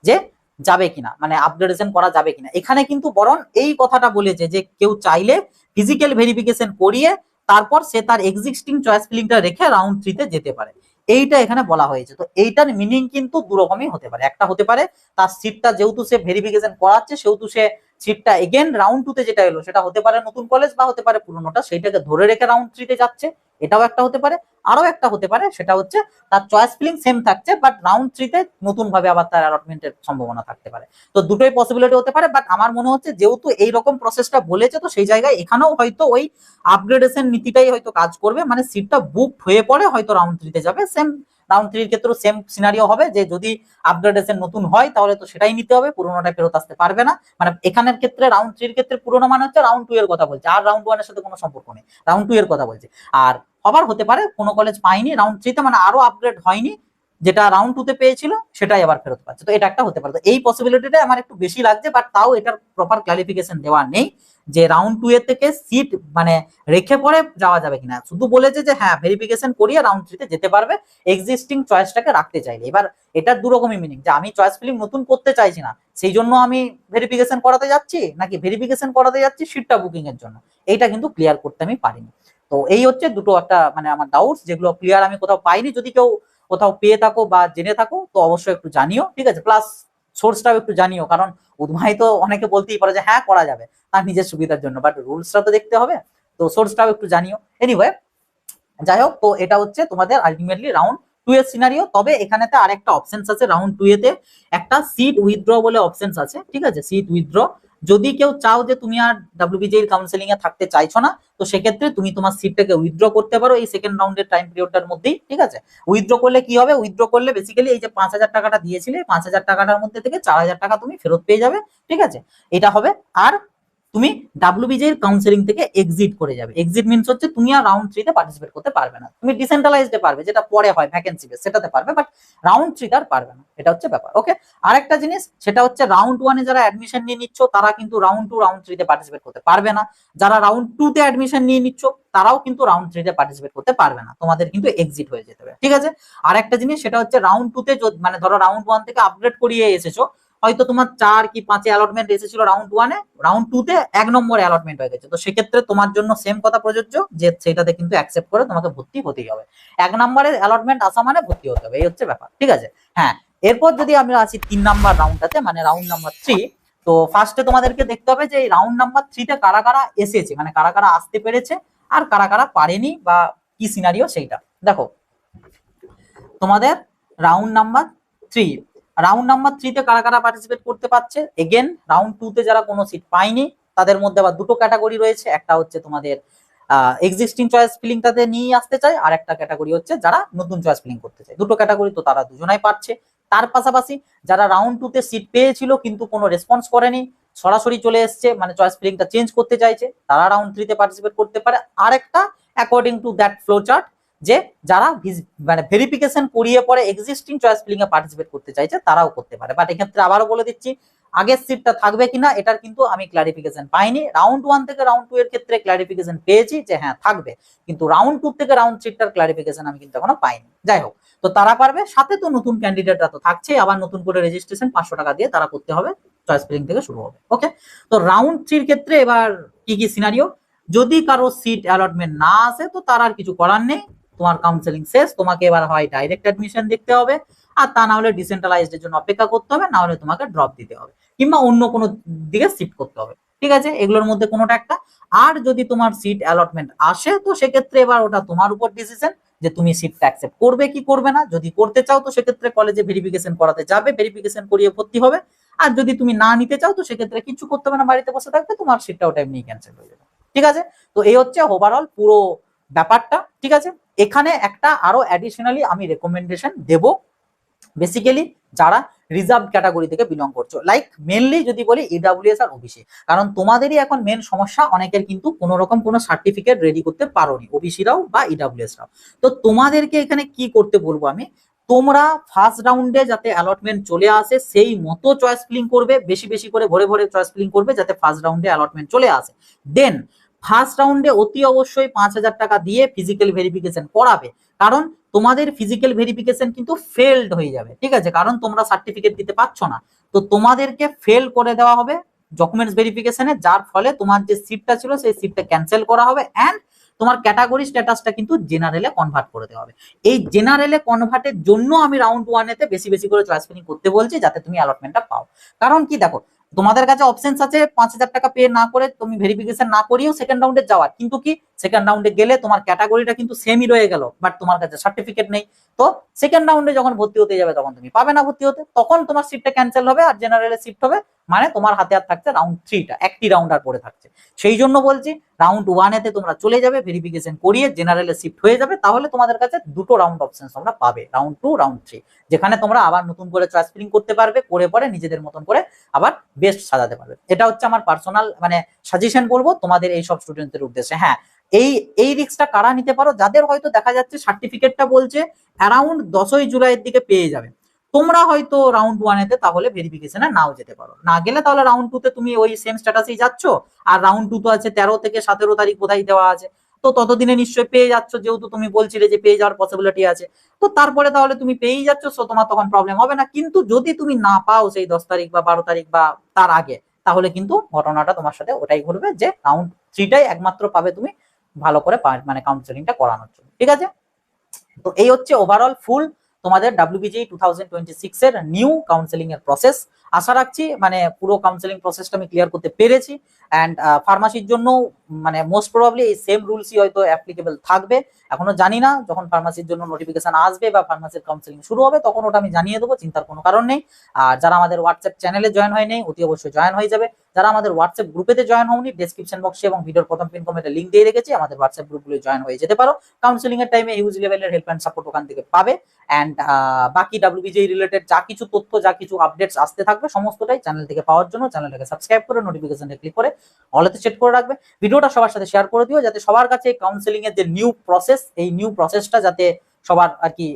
যে যাবে কিনা মানে আপগ্রেডেশন করা যাবে কিনা। এখানে কিন্তু বরং এই কথাটা বলেছে যে কেউ চাইলে ফিজিক্যাল ভেরিফিকেশন করিয়ে তারপর সে তার এক্সিস্টিং চয়েস ফিলিংটা রেখে রাউন্ড 3 তে যেতে পারে, এইটা এখানে বলা হয়েছে। তো এইটার মিনিং কিন্তু দুরকমই হতে পারে, একটা হতে পারে তার সিটটা যেহেতু সে ভেরিফিকেশন করাচ্ছে সেহেতু সে সিটটা এগেন রাউন্ড 2 তে যেটা এলো সেটা হতে পারে নতুন কলেজ বা হতে পারে পুরনোটা, সেইটাকে ধরে রেখে রাউন্ড 3 তে যাচ্ছে, এটাও একটা হতে পারে। আরো একটা হতে পারে সেটা হচ্ছে তার চয়েস ফিলিং সেম থাকছে বাট রাউন্ড 3 তে নতুন ভাবে আবার তার অ্যালটমেন্টের সম্ভাবনা থাকতে পারে। তো দুটোই পসিবিলিটি হতে পারে, বাট আমার মনে হচ্ছে যেহেতু এইরকম প্রসেসটা বলেছে তো সেই জায়গায় এখানেও হয়তো ওই আপগ্রেডেশন নীতিটাই হয়তো কাজ করবে, মানে সিটটা বুক হয়ে পড়ে হয়তো রাউন্ড 3 তে যাবে। সেম রাউন্ড 3 এর ক্ষেত্রেও সেম সিনারিও হবে যে যদি আপগ্রেডেশন নতুন হয় তাহলে তো সেটাই নিতে হবে, পুরোনোটা ফেরত আসতে পারবে না। মানে এখানের ক্ষেত্রে রাউন্ড 3 এর ক্ষেত্রে পুরোনো মানে হচ্ছে রাউন্ড 2 এর কথা বলছে, আর রাউন্ড 1 এর সাথে কোনো সম্পর্ক নেই, রাউন্ড 2 এর কথা বলছে। আর আবার হতে পারে কোনো কলেজ পায়নি রাউন্ড 3 তে মানে আরো আপগ্রেড হয়নি, যেটা রাউন্ড 2 তে পেয়েছিল সেটাই আবার ফেরত পাচ্ছে। তো এটা একটা হতে পারে। তো এই পসিবিলিটিটা আমার একটু বেশি লাগছে, বাট তাও এটার প্রপার ক্লারিফিকেশন দেওয়া নেই যে রাউন্ড 2 এর থেকে সিট মানে রেখে পরে যাওয়া যাবে কিনা। শুধু বলেছে যে হ্যাঁ ভেরিফিকেশন করিয়ে রাউন্ড 3 তে যেতে পারবে এক্সিস্টিং চয়েসটাকে রাখতে চাইলে। এবার এটার দুরকমই মিনিং, যে আমি চয়েস ফিলিং নতুন করতে চাইছি না সেই জন্য আমি ভেরিফিকেশন করাতে যাচ্ছি, নাকি ভেরিফিকেশন করাতে যাচ্ছি সিটটা বুকিং এর জন্য, এইটা কিন্তু ক্লিয়ার করতে আমি পারিনি। তো এই হচ্ছে দুটো একটা মানে আমার ডাউটস, যেগুলো ক্লিয়ার আমি কোথাও পাইনি। যদি কেউ কোথাও পেয়ে থাকো বা জেনে থাকো তো অবশ্যই একটু জানিও, ঠিক আছে। প্লাস সোর্সটাও একটু জানিও, কারণ উদ্ভাই তো অনেকে বলতেই পারে যে হ্যাঁ করা যাবে তার নিজের সুবিধার জন্য, বাট রুলসটা তো দেখতে হবে। তো সোর্সটাও একটু জানিও। এনিওয়ে, যাই হোক, তো এটা হচ্ছে তোমাদের আলটিমেটলি রাউন্ড 2 এর সিনারিও। তবে এখানেতে আরেকটা অপশনস আছে রাউন্ড 2 এতে, একটা সিট উইথড্র বলে অপশনস আছে, ঠিক আছে। সিট উইথড্র, যদি কেউ চাও যে তুমি আর ডাব্লিউবিজের কাউন্সেলিং এ থাকতে চাইছো না, তো সেক্ষেত্রে তুমি তোমার সিটটাকে উইথড্র করতে পারো এই সেকেন্ড রাউন্ডের টাইম পিরিয়ডটার মধ্যেই, ঠিক আছে। উইথড্র করলে কি হবে, উইথড্র করলে বেসিক্যালি এই যে 5,000 টাকাটা দিয়েছিলে 5,000 টাকাটার মধ্যে থেকে 4,000 টাকা তুমি ফেরত পেয়ে যাবে, ঠিক আছে। এটা হবে। আর তুমি ডাব্লিউবিজের কাউন্সেলিং থেকে এক্সিট করে যাবে। এক্সিট মিন্স হচ্ছে তুমি আর রাউন্ড 3 তে পার্টিসিপেট করতে পারবে না। তুমি ডিসেন্ট্রালাইজডে পারবে, যেটা পরে হয় ভ্যাকেন্সি বেস, সেটাতে পারবে, বাট রাউন্ড 3 তে আর পারবে না। এটা হচ্ছে ব্যাপার। ওকে, আরেকটা জিনিস সেটা হচ্ছে রাউন্ড 1 এ যারা অ্যাডমিশন নিয়ে নিচ্ছ তারা কিন্তু রাউন্ড 2 রাউন্ড 3 তে পার্টিসিপেট করতে পারবে না। যারা রাউন্ড 2 তে অ্যাডমিশন নিয়ে নিচ্ছ তারাও কিন্তু রাউন্ড 3 তে পার্টিসিপেট করতে পারবে না, তোমাদের কিন্তু এক্সিট হয়ে যেতে হবে, ঠিক আছে। আরেকটা জিনিস সেটা হচ্ছে রাউন্ড 2 তে মানে ধরো রাউন্ড 1 থেকে আপগ্রেড করিয়ে এসেছো, হয়তো তোমার 4 কি 5 অ্যালটমেন্ট এসেছিল রাউন্ড 1 এ, রাউন্ড 2 তে 1 নম্বর অ্যালটমেন্ট হয়ে গেছে, তো সেক্ষেত্রে তোমার জন্য সেম কথা প্রযোজ্য যে সেটাতে কিন্তু অ্যাকসেপ্ট করে তোমাকে ভর্তি হতেই হবে। 1 নম্বরের অ্যালটমেন্ট আসা মানে ভর্তি হতে হবে, এই হচ্ছে ব্যাপার, ঠিক আছে। হ্যাঁ, এরপর যদি আমরা আসি 3 নাম্বার রাউন্ডটাতে, মানে রাউন্ড নাম্বার 3, তো ফার্স্টে তোমাদেরকে দেখতে হবে যে এই রাউন্ড নাম্বার 3 তে কারা কারা এসেছে, মানে কারা কারা আসতে পেরেছে আর কারা কারা পারেনি বা কি সিনারিও সেইটা দেখো। তোমাদের রাউন্ড নাম্বার 3, রাউন্ড নাম্বার 3 তে কারা কারা পার্টিসিপেট করতে পারছে। এগেন রাউন্ড 2 তে যারা কোনো সিট পায়নি তাদের মধ্যে আবার দুটো ক্যাটাগরি রয়েছে, একটা হচ্ছে তোমাদের এক্সিস্টিং চয়েস ফিলিংটাতে নিয়ে আসতে চায়, আর একটা ক্যাটাগরি হচ্ছে যারা নতুন চয়েস ফিলিং করতে চায়। দুটো ক্যাটাগরি, তো তারা দুজনাই পাচ্ছে। তার পাশাপাশি যারা রাউন্ড 2 তে সিট পেয়েছিল কিন্তু কোনো রেসপন্স করেনি, সরাসরি চলে এসছে মানে চয়েস ফিলিংটা চেঞ্জ করতে চাইছে, তারা রাউন্ড 3 তে পার্টিসিপেট করতে পারে। আরেকটা according to that flow chart, যে যারা মানে ভেরিফিকেশন করিয়ে পরে এক্সিস্টিং চয়েস ফিলিং এ পার্টিসিপেট করতে চাইছে তারাও করতে পারে। বাট এক্ষেত্রে আবারও বলে দিচ্ছি আগের সিটটা থাকবে কিনা এটার কিন্তু আমি ক্লারিফিকেশন পাইনি। রাউন্ড 1 থেকে রাউন্ড 2 এর ক্ষেত্রে ক্লারিফিকেশন পেয়েছি যে হ্যাঁ থাকবে, কিন্তু রাউন্ড 2 থেকে রাউন্ড 3 টার ক্লারিফিকেশন আমি কিন্তু এখনো পাইনি। যাই হোক, তো তারা পারবে, সাথে তো নতুন ক্যান্ডিডেটরা তো থাকছে, আবার নতুন করে রেজিস্ট্রেশন 500 টাকা দিয়ে তারা করতে হবে, চয়েস ফিলিং থেকে শুরু হবে। ওকে, তো রাউন্ড 3 এর ক্ষেত্রে এবার কি কি সিনারিও, যদি কারো সিট অ্যালটমেন্ট না আসে তো তার আর কিছু করার নেই, তোমার কাউন্সেলিং শেষ, তোমাকে এবার হয় ডাইরেক্ট অ্যাডমিশন দেখতে হবে, আর তা না হলে ডিসেন্ট্রালাইজড এর জন্য অপেক্ষা করতে হবে, না হলে তোমাকে ড্রপ দিতে হবে কিংবা অন্য কোনো দিকে শিফট করতে হবে, ঠিক আছে। এগুলোর মধ্যে কোনোটা একটা। আর যদি তোমার সিট অ্যালটমেন্ট আসে তো সেক্ষেত্রে এবার ওটা তোমার উপর ডিসিশন যে তুমি সিটটা অ্যাকসেপ্ট করবে কি করবে না। যদি করতে চাও তো সেক্ষেত্রে কলেজে ভেরিফিকেশন করাতে যাবে, ভেরিফিকেশন করিয়ে ভর্তি হবে। আর যদি তুমি না নিতে চাও তো সেক্ষেত্রে কিছু করতে হবে না, বাড়িতে বসে থাকবে, তোমার সিটটা ওটা এমনি ক্যান্সেল হয়ে যাবে, ঠিক আছে। তো এই হচ্ছে ওভারঅল পুরো ব্যাপারটা, ঠিক আছে। এখানে একটা আরো অ্যাডিশনালি আমি রেকমেন্ডেশন দেব, বেসিক্যালি যারা রিজার্ভ ক্যাটাগরি থেকে বিলং করছো, লাইক মেনলি যদি বলি ইডব্লিউএস আর ওবিসি, কারণ তোমাদেরই এখন মেন সমস্যা, অনেকের কিন্তু কোনো রকম কোনো সার্টিফিকেট রেডি করতে পারোনি, ওবিসিরাও বা ইডব্লিউএস রাও। তো তোমাদেরকে এখানে কি করতে বলবো আমি, তোমরা ফার্স্ট রাউন্ডে যাতে অ্যালটমেন্ট চলে আসে সেই মতো চয়েস ফিলিং করবে, বেশি বেশি করে ভরে ভরে চয়েস ফিলিং করবে যাতে ফার্স্ট রাউন্ডে অ্যালটমেন্ট চলে আসে। দেন ফার্স্ট রাউন্ডে অতি অবশ্যই 5,000 টাকা দিয়ে ফিজিক্যাল ভেরিফিকেশন করাবে, কারণ তোমাদের ফিজিক্যাল ভেরিফিকেশন কিন্তু ফেলড হয়ে যাবে, ঠিক আছে, কারণ তোমরা সার্টিফিকেট দিতে পারছো না। তো তোমাদেরকে ফেল করে দেওয়া হবে ডকুমেন্টস ভেরিফিকেশনে, যার ফলে তোমার যে সিটটা ছিল সেই সিটটা ক্যান্সেল করা হবে, এন্ড তোমার ক্যাটাগরি স্ট্যাটাসটা কিন্তু জেনারেলে কনভার্ট করে দেওয়া হবে। এই জেনারেলে কনভার্টের জন্য আমি রাউন্ড 1 এতে বেশি বেশি করে চয়েস ফিলিং করতে বলছি, যাতে তুমি অ্যালটমেন্টটা পাও। কারণ কি দেখো, তোমাদের কাছে অপশনস আছে 5,000 টাকা পে না করে তুমি ভেরিফিকেশন না করিয়েও সেকেন্ড রাউন্ডে যাওয়ার, কিন্তু কি সেকেন্ড রাউন্ডে গেলে তোমার ক্যাটাগরিটা কিন্তু সেমই রয়ে গেল, বাট তোমার কাছে সার্টিফিকেট নেই। তো সেকেন্ড রাউন্ডে যখন ভর্তি হতে যাবে তখন তুমি পাবে না ভর্তি হতে, তখন তোমার সিটটা ক্যান্সেল হবে আর জেনারেলে শিফট হবে, মানে তোমার হাতে আর থাকছে রাউন্ড 3টা, একটি রাউন্ড আর পড়ে থাকছে। সেই জন্য বলছি রাউন্ড 1 এতে তোমরা চলে যাবে, ভেরিফিকেশন করিয়ে জেনারেলে শিফট হয়ে যাবে, তাহলে তোমাদের কাছে দুটো রাউন্ড অপশনস তোমরা পাবে, রাউন্ড 2 রাউন্ড 3, যেখানে তোমরা আবার নতুন করে চয়েস ফিলিং করতে পারবে, করে পরে নিজেদের মতন করে আবার বেস্ট সাজাতে পারবে। এটা হচ্ছে আমার পার্সোনাল মানে সাজেশন বলবো তোমাদের এই সব স্টুডেন্টদের উদ্দেশ্যে। হ্যাঁ, এই এই রিস্কটা কারা নিতে পারো? যাদের হয়তো দেখা যাচ্ছে সার্টিফিকেটটা বলছে অ্যারাউন্ড 10ই জুলাইয়ের দিকে পেয়ে যাবে, তোমরা হয়তো রাউন্ড 1 তাহলে ভেরিফিকেশনে নাও যেতে পারো, না গেলে তাহলে রাউন্ড 2 তুমি ওই সেম স্ট্যাটাসেই যাচ্ছ। আর রাউন্ড 2 তো আছে 13 থেকে 17 তারিখ বোধহয় দেওয়া আছে, তো ততদিনে নিশ্চয়ই পেয়ে যাচ্ছ, যেহেতু তুমি বলছিলে যে পেয়ে যাওয়ার পসিবিলিটি আছে। তো তারপরে তাহলে তুমি পেয়েই যাচ্ছ, সো তোমার তখন প্রবলেম হবে না। কিন্তু যদি তুমি না পাও সেই 10 তারিখ বা 12 তারিখ বা তার আগে, তাহলে কিন্তু ঘটনাটা তোমার সাথে ওটাই ঘটবে যে রাউন্ড 3টাই একমাত্র পাবে তুমি ভালো করে মানে কাউন্সেলিংটা করানোর জন্য। ঠিক আছে, তো এই হচ্ছে ওভারঅল ফুল তোমাদের WBGE 2026 এর নিউ কাউন্সেলিং এর প্রসেস। আশা রাখছি মানে পুরো কাউন্সেলিং প্রসেসটা আমি ক্লিয়ার করতে পেরেছি। অ্যান্ড ফার্মাসির জন্য মানে মোস্ট প্রবাবলি এই সেম রুলসই হয়তো অ্যাপ্লিকেবল থাকবে। এখনো জানি না, যখন ফার্মাসির জন্য নোটিফিকেশন আসবে বা ফার্মাসির কাউন্সেলিং শুরু হবে তখন ওটা আমি জানিয়ে দেবো, চিন্তার কোনো কারণ নেই। আর যারা আমাদের হোয়াটসঅ্যাপ চ্যানেলে জয়েন হয়নি অতি অবশ্যই জয়েন হয়ে যাবে। যারা আমাদের হোয়াটসঅ্যাপ গ্রুপেতে জয়েন হওনি, ডেসক্রিপশন বক্সে এবং ভিডিওর প্রথম পিন কমেন্টে লিংক দিয়ে রেখেছি, আমাদের হোয়াটসঅ্যাপ গ্রুপগুলো জয়েন হয়ে যেতে পারো। কাউন্সেলিং এর টাইমে হিউজ লেভেলের হেল্প অ্যান্ড সাপোর্ট ওখান থেকে পাবে। অ্যান্ড বাকি WBGE রিলেটেড যা কিছু তথ্য, যা কিছু আপডেটস আসতে থাকবে সমস্তটাই চ্যানেল থেকে পাওয়ার জন্য চ্যানেলটাকে সাবস্ক্রাইব করে নোটিফিকেশনে ক্লিক করে অলেতে সেট করে রাখবে। ভিডিওটা সবার সাথে শেয়ার করে দিও, যাতে সবার কাছে কাউন্সেলিং এর যে নিউ প্রসেস, এই নিউ প্রসেসটা যাতে সবার আর কি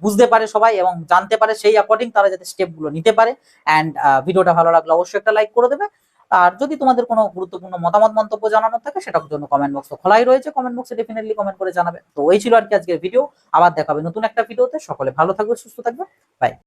বুঝতে পারে সবাই এবং জানতে পারে, সেই অ্যাকর্ডিং তারা যাতে স্টেপগুলো নিতে পারে। অ্যান্ড ভিডিওটা ভালো লাগলে অবশ্যই একটা লাইক করে দেবে। আর যদি তোমাদের কোনো গুরুত্বপূর্ণ মতামত মন্তব্য জানানোর থাকে সেটার জন্য কমেন্ট বক্স খোলাই রয়েছে, কমেন্ট বক্সে ডেফিনেটলি কমেন্ট করে জানাবে। তো এই ছিল আর কি আজকের ভিডিও, আবার দেখাবে নতুন একটা ভিডিওতে। সকলে ভালো থাকবে, সুস্থ থাকবে, বাই।